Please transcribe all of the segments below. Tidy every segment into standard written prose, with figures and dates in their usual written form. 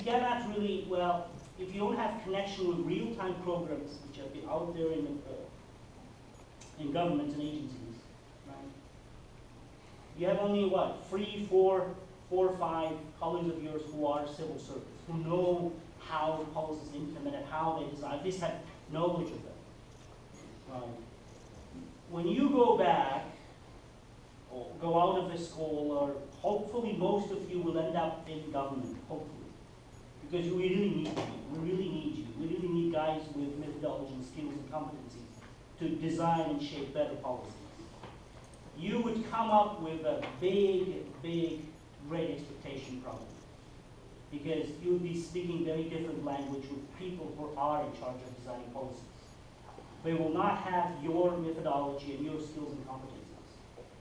cannot really, well, if you don't have connection with real-time programs which have been out there in governments and agencies, right? You have only what, 3, 4, 4 or 5 colleagues of yours who are civil servants, who know how policies are implemented, how they design, at least have knowledge of them. When you go back, or go out of the school, or hopefully most of you will end up in government, hopefully. Because we really need you. We really need you. We really need guys with methodology and skills and competencies to design and shape better policies. You would come up with a big, big, great expectation problem. Because you would be speaking very different language with people who are in charge of designing policies. They will not have your methodology and your skills and competencies.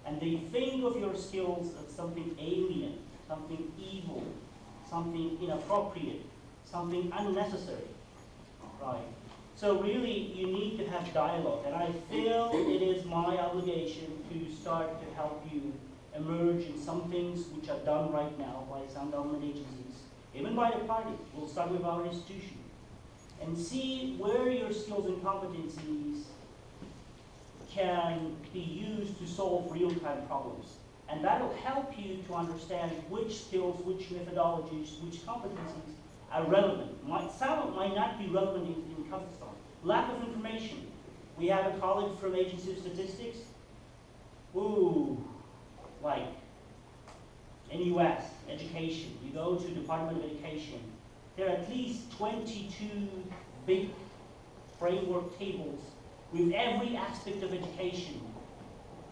And they think of your skills as something alien, something evil, something inappropriate, something unnecessary, right? So really, you need to have dialogue, and I feel it is my obligation to start to help you emerge in some things which are done right now by some government agencies, even by the party. We'll start with our institution, and see where your skills and competencies can be used to solve real-time problems. And that'll help you to understand which skills, which methodologies, which competencies are relevant. Some might not be relevant in Kazakhstan. Lack of information. We have a colleague from Agency of Statistics. Ooh, like in US, education. You go to Department of Education. There are at least 22 big framework tables with every aspect of education,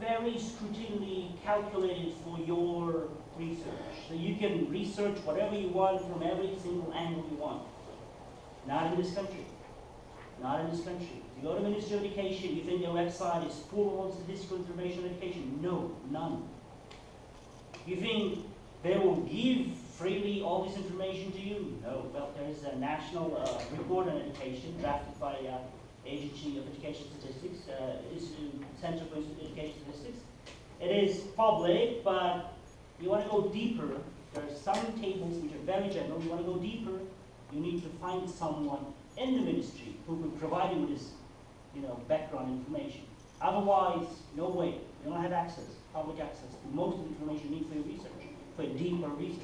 very scrutinally calculated for your research. So you can research whatever you want from every single angle you want. Not in this country. Not in this country. If you go to the Ministry of Education, you think their website is full of statistical information on education? No, none. You think they will give freely all this information to you? No. Well, there is a national report on education drafted by Agency of Education Statistics, Center for Education Statistics. It is public, but you want to go deeper. There are some tables which are very general. You want to go deeper, you need to find someone in the ministry who could provide you with this, background information. Otherwise, no way. You don't have access, public access to most of the information you need for your research, for deeper research.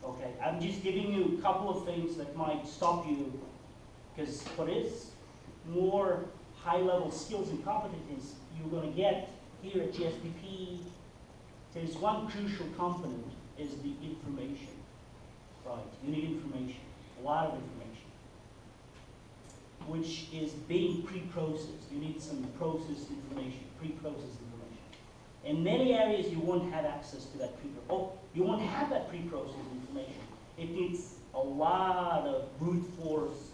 Okay, I'm just giving you a couple of things that might stop you, because for this more high-level skills and competencies you're going to get here at GSPP, there's one crucial component, is the information. Right, you need information, a lot of information, which is being pre-processed. You need some processed information, pre-processed information. In many areas you won't have access to that you won't have that pre-processed information. It needs a lot of brute force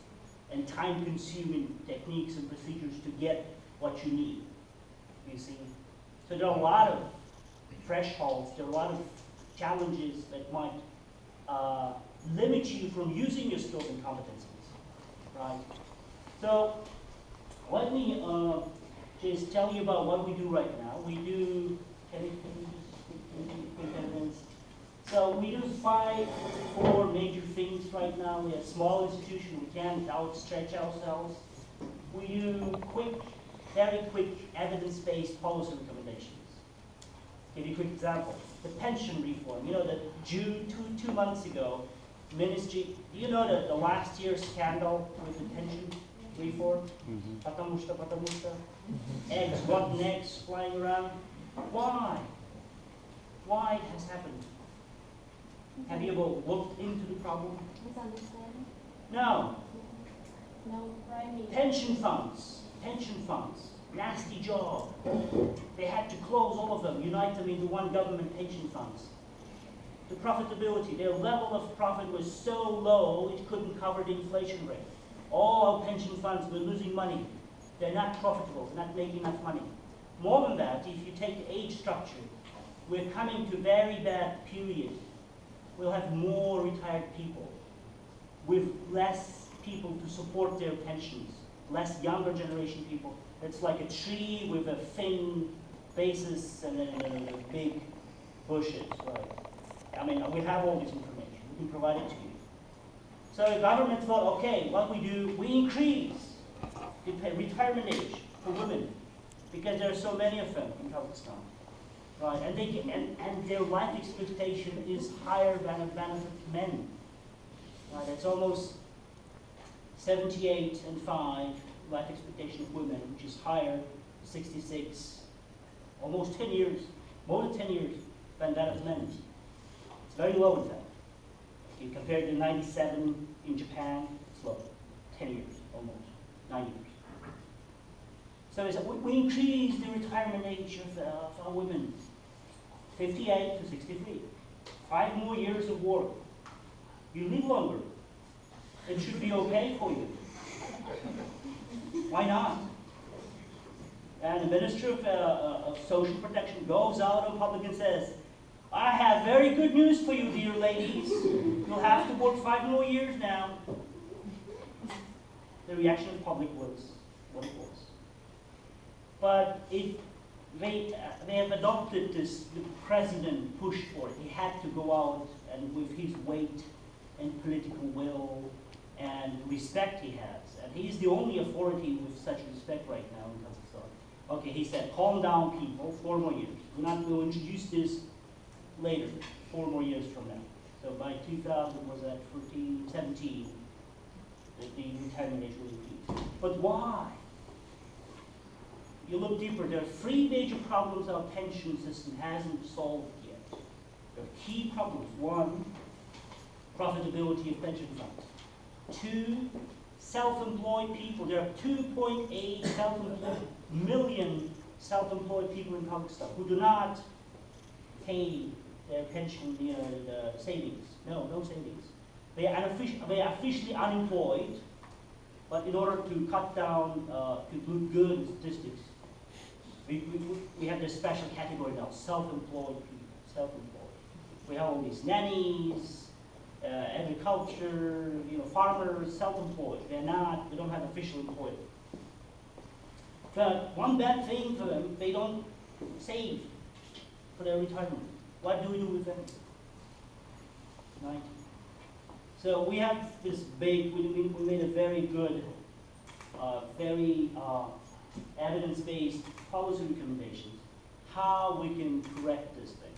and time-consuming techniques and procedures to get what you need, you see. So there are a lot of thresholds, there are a lot of challenges that might limit you from using your skills and competencies, right? So let me just tell you about what we do right now. We do, so we do 4 major things right now. We are a small institution, we can't outstretch ourselves. We do very quick, evidence-based policy recommendations. Give you a quick example. The pension reform. You know that June, two months ago, ministry, do you know that the last year's scandal with the pension reform? Patamushta. Eggs, rotten eggs flying around. Why? Why it has happened? Have you ever looked into the problem? Misunderstanding? No. No, right. Pension funds. Nasty job. They had to close all of them, unite them into one government pension funds. The profitability, their level of profit was so low it couldn't cover the inflation rate. All our pension funds were losing money. They're not profitable, they're not making enough money. More than that, if you take the age structure, we're coming to a very bad period. We'll have more retired people with less people to support their pensions, less younger generation people. It's like a tree with a thin basis and then big bushes, right? I mean, we have all this information. We can provide it to you. So the government thought, okay, what we do, we increase the retirement age for women because there are so many of them in Kazakhstan, right? And their life expectation is higher than of men. Right? It's almost 78 and 5 life expectation of women, which is higher, 66, almost 10 years, more than 10 years than that of men. It's very low in fact. If you compare to 97 in Japan, it's low, 10 years, almost, 9 years. So it's, we increase the retirement age of our women, 58 to 63. 5 more years of work. You live longer. It should be okay for you. Why not? And the Minister of Social Protection goes out in public and says, I have very good news for you, dear ladies. You'll have to work 5 more years now. The reaction of the public was what it was. But they have adopted this, the president pushed for it. He had to go out and with his weight and political will and respect he has. And he's the only authority with such respect right now in Kazakhstan. Okay, he said, calm down people, 4 more years. We'll introduce this later, 4 more years from now. So by 2000, was that 17, the retirement age will increase. But why? You look deeper, there are 3 major problems our pension system hasn't solved yet. There are key problems. 1, profitability of pension funds. 2, self-employed people. There are 2.8 million self-employed people in Pakistan who do not pay their pension, the savings. No savings. They are officially unemployed, but in order to cut down, to look good in statistics, we have this special category now, self-employed people, self-employed. We have all these nannies, agriculture, farmers, self-employed. They don't have official employment. But one bad thing for them, they don't save for their retirement. What do we do with them? Right? So we have this big, we made a very good, very evidence-based policy recommendations, how we can correct this thing.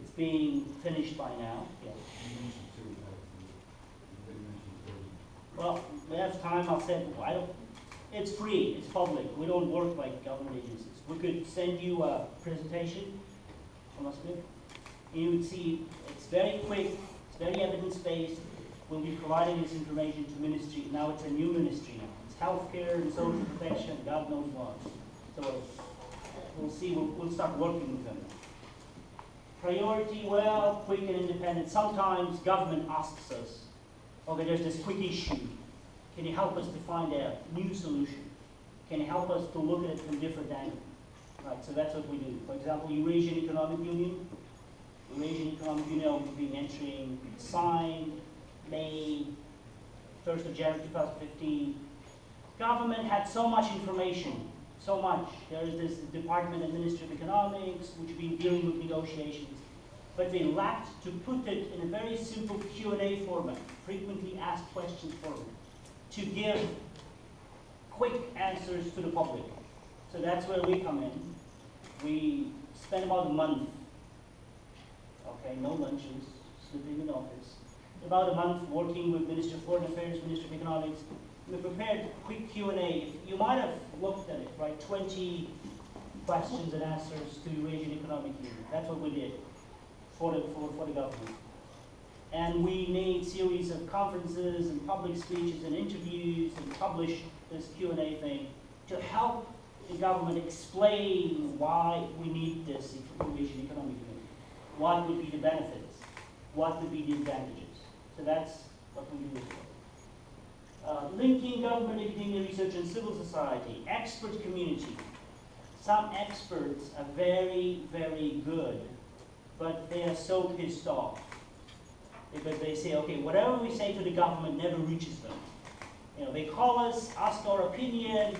It's being finished by now. Yeah. Well, we have time, I'll send, it's free, it's public. We don't work like government agencies. We could send you a presentation from us. You would see it's very quick, it's very evidence-based. We'll be providing this information to ministry. Now it's a new ministry now. It's healthcare and social protection, God knows what. So we'll see, we'll start working with them. Priority, well, quick and independent. Sometimes government asks us, okay, there's this quick issue. Can you help us to find a new solution? Can you help us to look at it from different angles? Right, so that's what we do. For example, Eurasian Economic Union. Eurasian Economic Union will be entering, signed, May 1st of January 2015. Government had so much information, so much. There is this Department of Ministry of Economics, which will be dealing with negotiations. But they lacked to put it in a very simple Q&A format, frequently asked questions format, to give quick answers to the public. So that's where we come in. We spend about a month, okay, no lunches, sleeping in the office, about a month working with Minister of Foreign Affairs, Minister of Economics. We prepared quick Q&A. You might have looked at it, right? 20 questions and answers to Eurasian Economic Union. That's what we did for the government. And we made series of conferences and public speeches and interviews and published this Q&A thing to help the government explain why we need this Eurasian Economic Union. What would be the benefits? What would be the advantages? So that's what we do as well. Linking government, academia, research, and civil society. Expert community. Some experts are very, very good, but they are so pissed off. Because they say, okay, whatever we say to the government never reaches them. They call us, ask our opinion,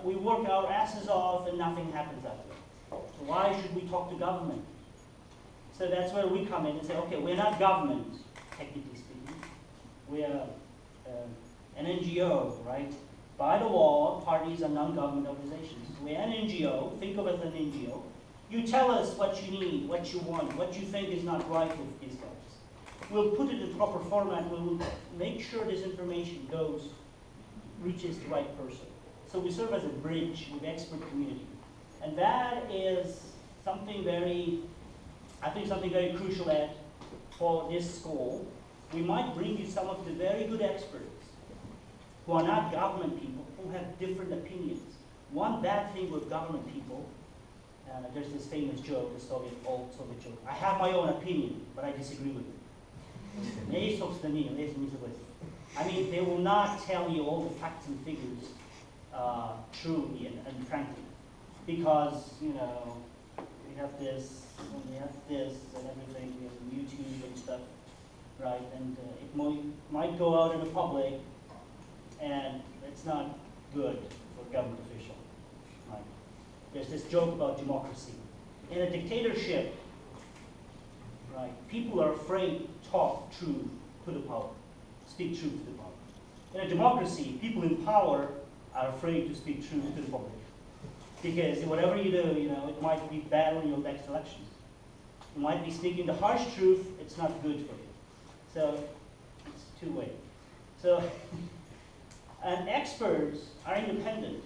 we work our asses off, and nothing happens after. So why should we talk to government? So that's where we come in and say, okay, we're not government, technically speaking. we are an NGO, right? By the law, parties are non-government organizations. We're an NGO, think of it as an NGO. You tell us what you need, what you want, what you think is not right with these guys. We'll put it in proper format, we'll make sure this information reaches the right person. So we serve as a bridge with expert community. And that is something very crucial for this school. We might bring you some of the very good experts who are not government people, who have different opinions. One bad thing with government people, there's this famous joke, the old Soviet joke. I have my own opinion, but I disagree with it. I mean, they will not tell you all the facts and figures truly and frankly, because, you know, we have this, and we have this, and everything, we have YouTube and stuff, right? And it might go out in the public, and it's not good for government official, right? There's this joke about democracy. In a dictatorship, right, people are afraid to talk truth to the power, speak truth to the power. In a democracy, people in power are afraid to speak truth to the public. Because whatever you do, you know, it might be bad on your next elections. You might be speaking the harsh truth, it's not good for you. So it's two-way. So, and experts are independent.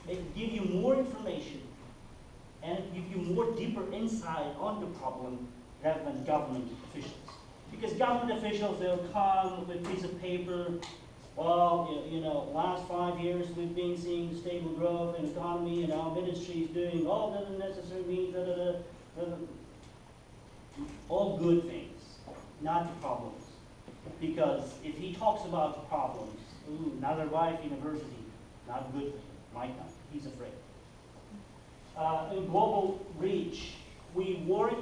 They can give you more information and give you more deeper insight on the problem rather than government officials. Because government officials, they'll come with a piece of paper. Well, you know, last 5 years we've been seeing stable growth in economy, and our ministry is doing all the necessary means, all good things, not the problems. Because if he talks about the problems, Nazarbayev University, not a good thing, might not, he's afraid. In global reach, we work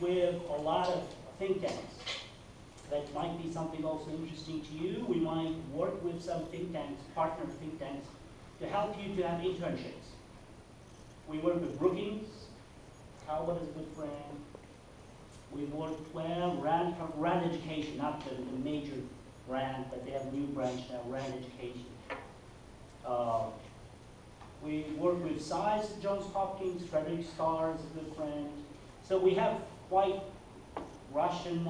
with a lot of think tanks. That might be something also interesting to you. We might work with some think tanks, partner think tanks, to help you to have internships. We work with Brookings, Calvert is a good friend. We work with RAND Education, not the major RAND, but they have a new branch now, RAND Education. We work with Saysat, Johns Hopkins, Frederick Starr is a good friend. So we have quite Russian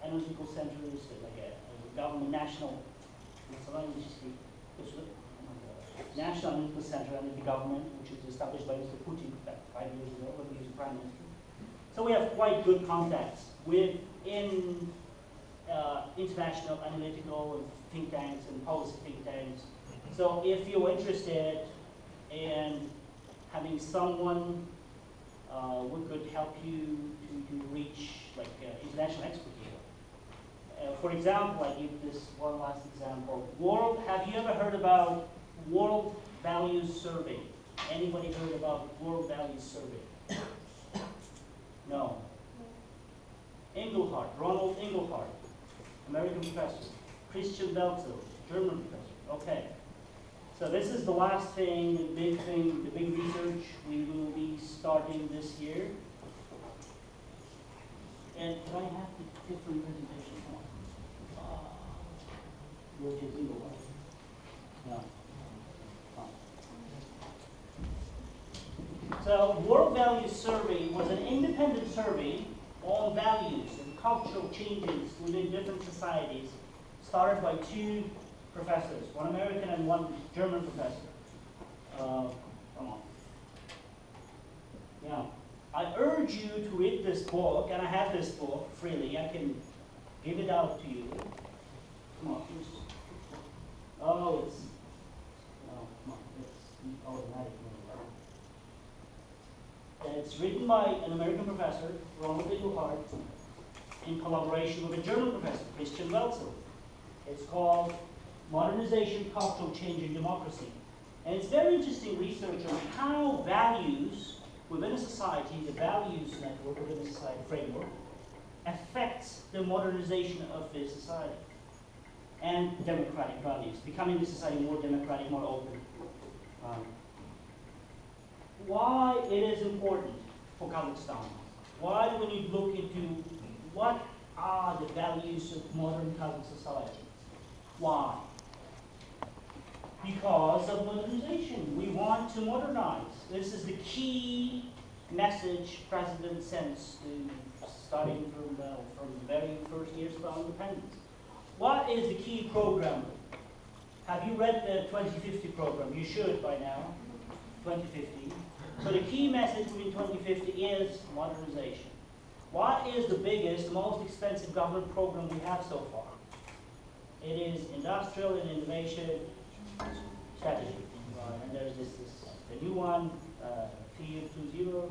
analytical centers, like a government national analytical center under the government, which was established by Mr. Putin about 5 years ago when he was prime minister. So we have quite good contacts within international analytical think tanks and policy think tanks. So if you're interested in having someone who could help you to reach like international expertise. For example, I give this one last example. Have you ever heard about World Values Survey? Anybody heard about World Values Survey? No. Ronald Engelhardt, American professor. Christian Belzel, German professor. Okay. So this is the last thing, the big research we will be starting this year. And can I have the different presentation? No. So World Values Survey was an independent survey on values and cultural changes within different societies, started by two professors, one American and one German professor. Come on. Yeah. I urge you to read this book, and I have this book freely. I can give it out to you. Come on. Oh, it's, no, come on. It's automatic. It's written by an American professor, Ronald Engelhardt, in collaboration with a German professor, Christian Belzel. It's called Modernization, Cultural Change, and Democracy. And it's very interesting research on how values within a society, the values network within a society framework, affects the modernization of the society and democratic values, becoming the society more democratic, more open. Why it is important for Kazakhstan? Why do we need to look into what are the values of modern Kazakh society? Why? Because of modernization. We want to modernize. This is the key message President sends starting from the very first years of our independence. What is the key program? Have you read the 2050 program? You should by now. 2050. So the key message in 2050 is modernization. What is the biggest, the most expensive government program we have so far? It is industrial and innovation strategy. And there's the new one, FIR 2.0,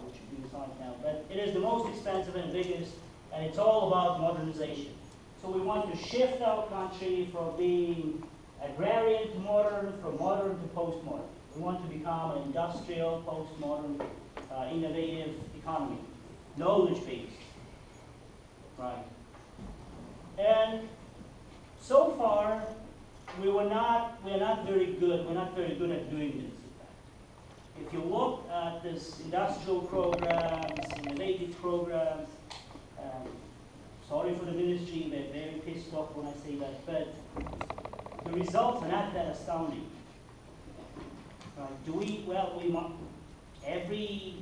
which should be defined now. But it is the most expensive and biggest, and it's all about modernization. So we want to shift our country from being agrarian to modern, from modern to postmodern. We want to become an industrial, postmodern, innovative economy, knowledge-based, right? And so far, we're not very good. We're not very good at doing this. In fact, if you look at this industrial programs, innovative programs, sorry for the ministry, they're very pissed off when I say that, but the results are not that astounding. Right? Every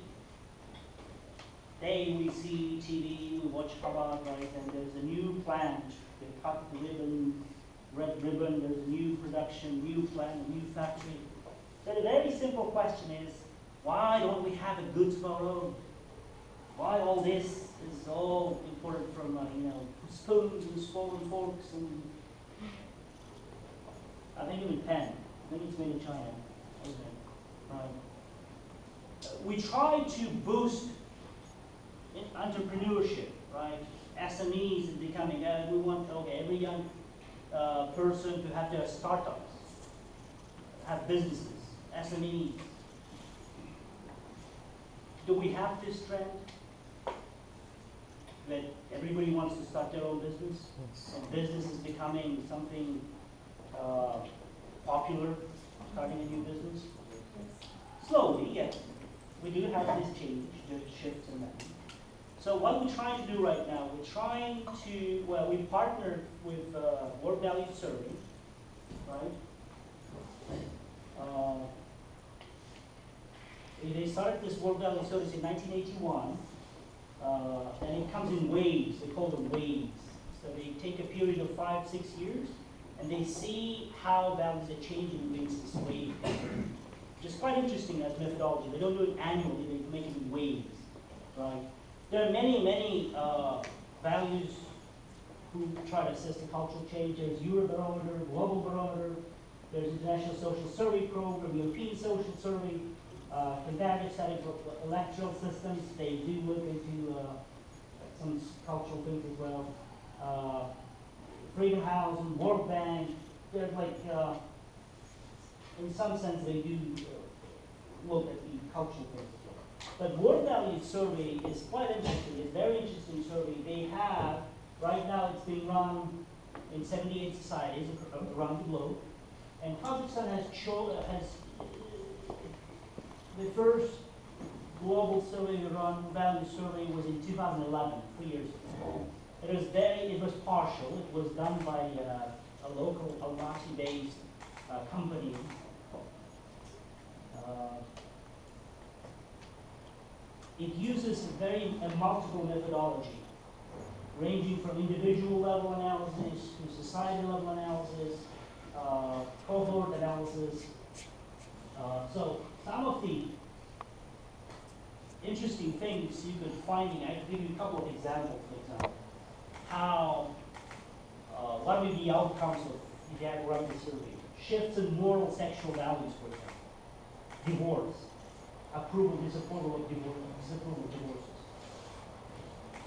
day we see TV, we watch Chabad, right, and there's a new plant. They cut the ribbon, red ribbon, there's a new production, new plant, new factory. So the very simple question is, why don't we have a goods of our own? Why all this is all imported from, spoons and swollen forks and, I think even pen. I think it's made in China. Right. We try to boost entrepreneurship, right? SMEs is becoming, we want, every young person to have their startups, have businesses, SMEs. Do we have this trend? That everybody wants to start their own business? And business is becoming something popular, starting a new business? Slowly, yes. We do have this change, there's shifts in that. So what we're trying to do right now, we're trying to, we partnered with Work Value Survey, right? They started this Work Value Survey in 1981, and it comes in waves. They call them waves. So they take a period of 5-6 years, and they see how values are changing against this wave. Which is quite interesting as methodology. They don't do it annually, they make it in waves, right? There are many values who try to assess the cultural change. There's Eurobarometer, Global Barometer, there's International Social Survey Program, European Social Survey, comparative study for electoral systems. They do look into some cultural things as well. Freedom House and World Bank, they're like, in some sense they do look at the cultural things. But World Value Survey is quite interesting. It's a very interesting survey. They have, right now it's being run in 78 societies around the globe. And Kazakhstan has the first global survey run, value survey, was in 2011, 3 years ago. It was partial. It was done by a local Almaty-based company. It uses a multiple methodology, ranging from individual level analysis to society level analysis, cohort analysis. So some of the interesting things you could find, I can give you a couple of examples, for example. What would be the outcomes of if you had to run the survey? Shifts in moral sexual values, for example. Divorce. Approval, disapproval of divorces.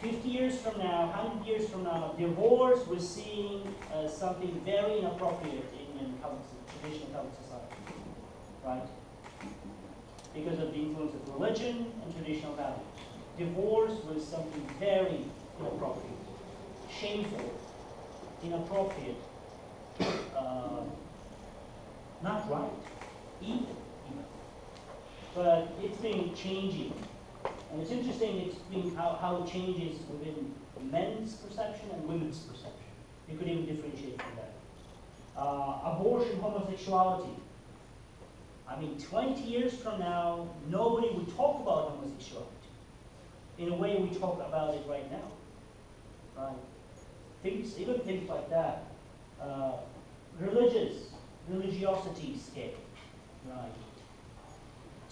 50 years from now, 100 years from now, divorce we're seeing something very inappropriate in traditional Kazakh society, right? Because of the influence of religion and traditional values. Divorce was something very inappropriate, shameful, inappropriate, not right, evil. But it's been changing. And it's interesting it's been how it changes within men's perception and women's perception. You could even differentiate from that. Abortion, homosexuality. I mean, 20 years from now, nobody would talk about homosexuality in a way we talk about it right now. Right? Even things like that. Religiosity scale. Right?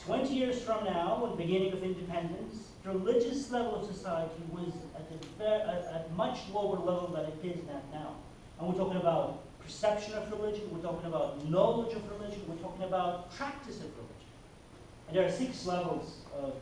20 years from now, at the beginning of independence, the religious level of society was at a much lower level than it is at now. And we're talking about perception of religion, we're talking about knowledge of religion, we're talking about practice of religion. And there are 6 levels of,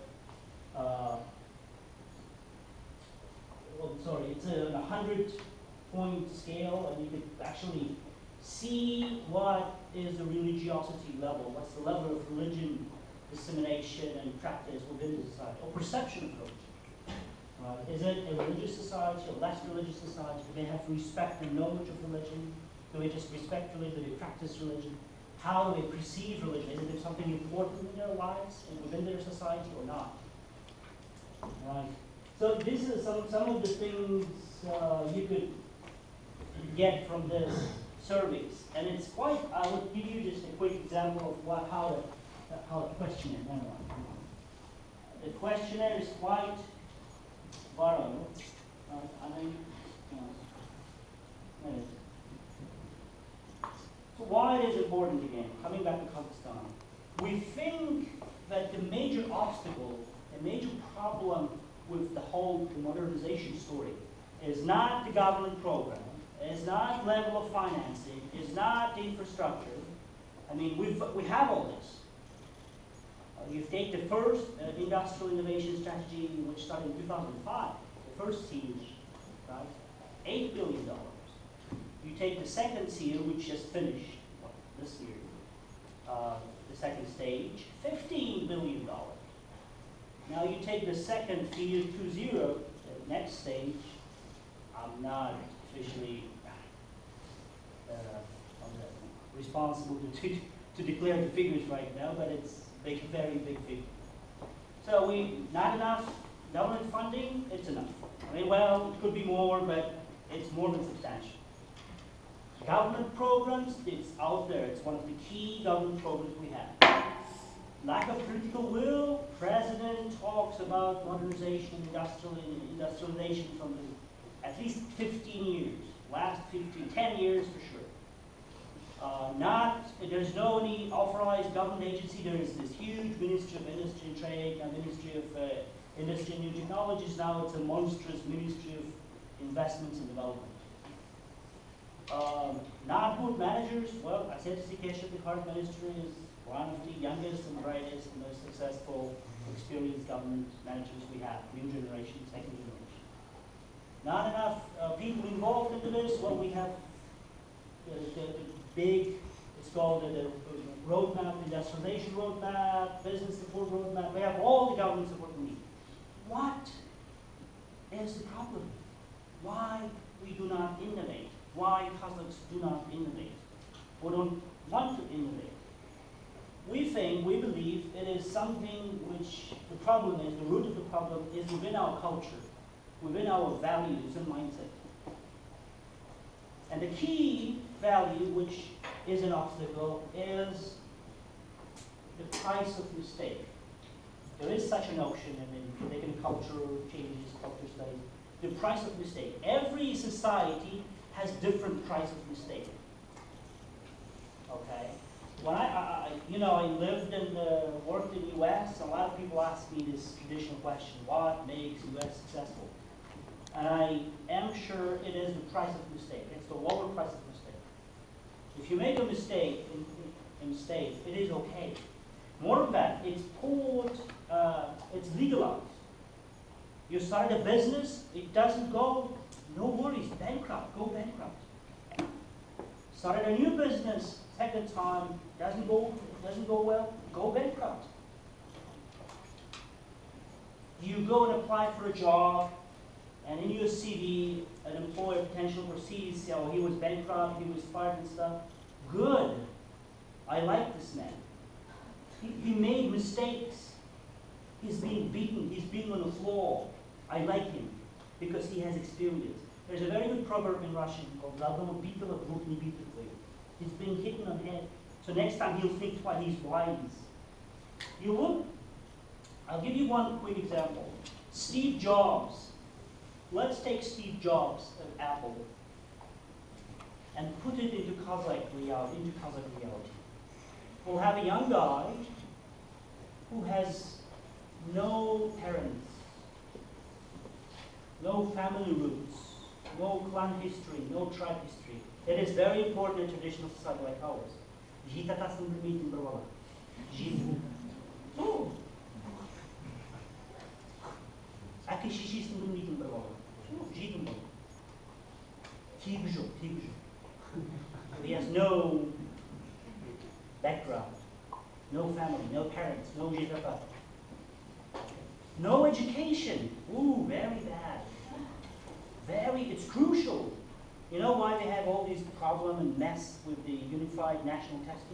it's a 100-point scale, and you could actually see what is the religiosity level, what's the level of religion dissemination and practice within the society, or perception of religion. Is it a religious society, a less religious society? Do they have respect and knowledge of religion? Do they just respect religion? Do they practice religion? How do they perceive religion? Is it something important in their lives and within their society or not? Right. So this is some of the things you could get from this surveys, and it's quite. I will give you just a quick example of how the questionnaire went on. The questionnaire is quite thorough. So why it is important again? Coming back to Pakistan, we think that the major obstacle, the major problem with the whole modernization story is not the government program, is not level of financing, is not the infrastructure. I mean, we have all this. You take the first industrial innovation strategy, which started in 2005, the first siege, right? $8 billion. You take the second SEER, which just finished this year, the second stage, $15 billion. Now you take the second SEER 2.0, the next stage. I'm not officially responsible to declare the figures right now, but it's big, very big figure. So not enough government funding, it's enough. I mean, well, it could be more, but it's more than substantial. Government programs, it's out there. It's one of the key government programs we have. Lack of political will, President talks about modernization, industrialization from at least 15 years, last 10 years for sure. There's no any authorized government agency. There is this huge Ministry of Industry and Trade and Ministry of Industry and New Technologies. Now it's a monstrous Ministry of Investments and Development. Not good managers. Well, I said the current ministry is one of the youngest and brightest and most successful, experienced government managers we have, new generation, second generation. Not enough people involved into this. Well, we have the big, it's called the roadmap, industrialization roadmap, business support roadmap. We have all the government support we need. What is the problem? Why we do not innovate? Why Kazakhs do not innovate or don't want to innovate? We believe it is something which the problem is, the root of the problem is within our culture, within our values and mindset. And the key value, which is an obstacle, is the price of mistake. There is such a notion, and then if you take in cultural changes, culture studies, the price of mistake. Every society has different price of mistake. Okay? When I lived and worked in the U.S., a lot of people ask me this traditional question: what makes U.S. successful? And I am sure it is the price of mistake. It's the lower price of mistake. If you make a mistake in state, it is okay. More than that, it's it's legalized. You start a business, it doesn't go, no worries, bankrupt, go bankrupt. Started a new business, second time, doesn't go well, go bankrupt. You go and apply for a job, and in your CV, an employer potential perceives, he was bankrupt, he was fired and stuff. Good. I like this man. He made mistakes. He's being beaten. He's being on the floor. I like him because he has experience. There's a very good proverb in Russian called "Ladno bitelo, drug ne bitelo." He's been hitting on head. So next time he'll think twice, he's wise. You look, I'll give you one quick example. Steve Jobs. Let's take Steve Jobs of Apple and put it into Kazakh reality. We'll have a young guy who has no parents, no family roots, no clan history, no tribe history. It is very important in a traditional society like ours. Oh. He has no background, no family, no parents, no jitata. No education. Ooh, very bad. It's crucial. You know why they have all these problem and mess with the unified national testing